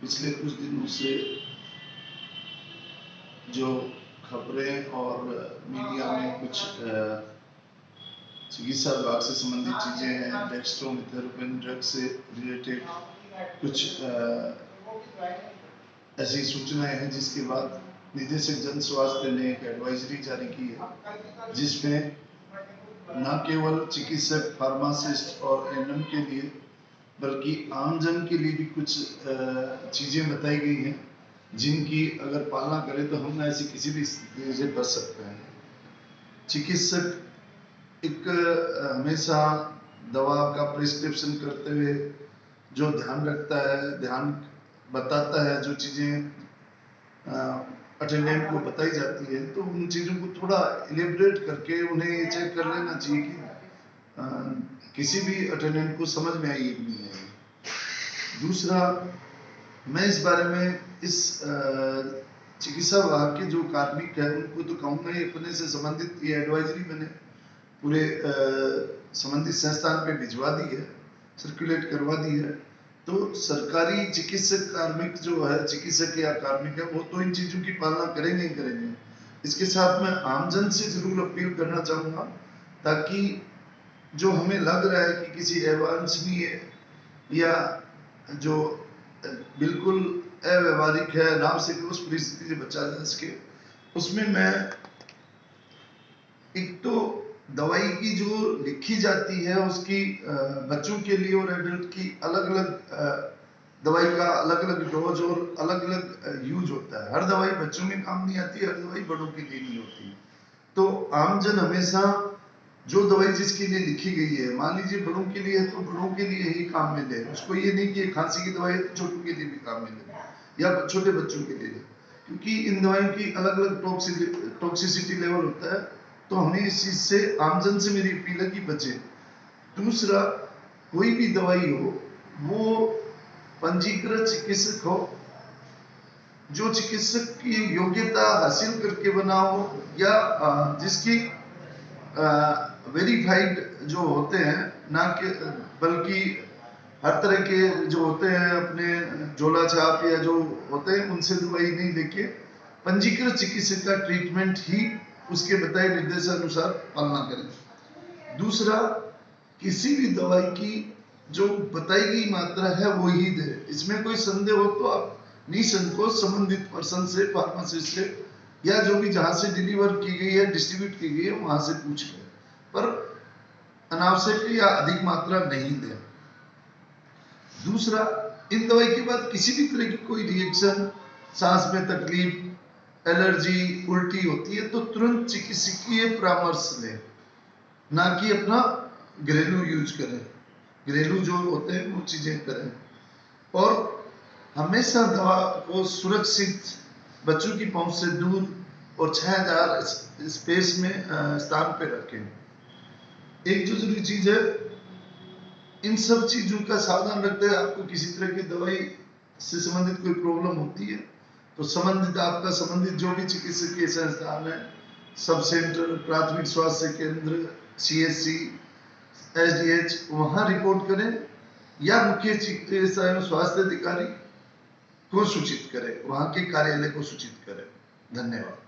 पिछले कुछ दिनों से जो खबरें और मीडिया में कुछ चिकित्सा विभाग से संबंधित चीजें हैं, डेक्स्ट्रोमेथोर्पेन ड्रग से रिलेटेड कुछ ऐसी सूचनाएं हैं, जिसके बाद निदेशक जन स्वास्थ्य ने एक एडवाइजरी जारी की है, जिसमें न केवल चिकित्सक, फार्मासिस्ट और एएनएम के लिए बल्कि आमजन के लिए भी कुछ चीजें बताई गई हैं, जिनकी अगर पालना करें तो हम ऐसी किसी भी स्थिति से बच सकते हैं। चिकित्सक एक हमेशा दवा का प्रिस्क्रिप्शन करते हुए जो ध्यान रखता है, ध्यान बताता है, जो चीजें अटेंडेंट को बताई जाती है, तो उन चीजों को थोड़ा इलेबरेट करके उन्हें ये चेक कर लेना चाहिए कि किसी भी अटेंडेंट को समझ में आई नहीं है। दूसरा, मैं इस बारे में इस चिकित्सा विभाग के जो कार्मिक है उनको तो कहूँगा ही, अपने से संबंधित ये एडवाइजरी मैंने पूरे संबंधित संस्थान पे भिजवा दी है, सर्कुलेट करवा दी है। तो सरकारी चिकित्सक कार्मिक जो है, चिकित्सक या कार्मिक है, वो तो इन चीजों की पालना करेंगे ही करेंगे। इसके साथ मैं आमजन से जरूर अपील करना चाहूंगा, ताकि जो हमें लग रहा है कि किसी अवांछनीय या जो बिल्कुल अव्यवहारिक है, नाम से उस परिस्थिति से बचा जा सके, उसमें मैं एक तो दवाई की जो लिखी जाती है उसकी बच्चों के लिए और एडल्ट की अलग अलग दवाई का अलग अलग डोज और अलग अलग यूज होता है। हर दवाई बच्चों में काम नहीं आती, हर दवाई बड़ों के लिए नहीं होती। तो आमजन हमेशा जो दवाई जिसके लिए लिखी गई है, मान लीजिए बड़ों के लिए है तो बड़ों के लिए ही काम में ले, उसको ये नहीं कि खांसी की दवाई है तो छोटों के लिए भी काम में ले, या छोटे बच्चों के लिए, क्योंकि इन दवाइयों की अलग अलग टॉक्सिसिटी लेवल होता है। तो हमें इस चीज से, आमजन से मेरी अपील है कि बचे। दूसरा, कोई भी दवाई हो वो पंजीकृत चिकित्सक हो, जो चिकित्सक की योग्यता हासिल करके बना हो, या जिसकी वेरीफाइड जो होते हैं, ना कि बल्कि हर तरह के जो होते हैं अपने झोला छाप या जो होते हैं उनसे दवाई नहीं लेके पंजीकृत चिकित्सक का ट्रीटमेंट ही उसके बताए निर्देशानुसार पालना करें। दूसरा, किसी भी दवाई की जो बताई गई मात्रा है वो ही दे। इसमें कोई संदेह हो तो आप निसंकोच संबंधित पर्सन से, फार्मासिस्ट से, या जो भी जहां से डिलीवर की गई है, डिस्ट्रीब्यूट की गई है, वहां से पूछ लें, पर अनावश्यक या अधिक मात्रा नहीं दें। दूसरा, इन दवाई के बाद किसी भी तरह की कोई रिएक्शन, सांस में तकलीफ, एलर्जी, उल्टी होती है तो तुरंत चिकित्सकीय परामर्श लें, ना कि अपना घरेलू यूज करें। घरेलू जो होते हैं वो चीजें करें, और हमेशा दवा को सुरक्षित, बच्चों की पहुंच से दूर और 6000 स्पेस में स्थान पे रखें। एक जो जरूरी चीज है, इन सब चीजों का सावधान रखते हैं। आपको किसी तरह की दवाई से संबंधित कोई प्रॉब्लम होती है तो आपका संबंधित जो भी चिकित्सकीय संस्थान है, सब सेंटर, प्राथमिक स्वास्थ्य केंद्र, CHC, SDH, वहां रिपोर्ट करें, या मुख्य चिकित्सा एवं स्वास्थ्य अधिकारी को सूचित करें, वहां के कार्यालय को सूचित करें। धन्यवाद।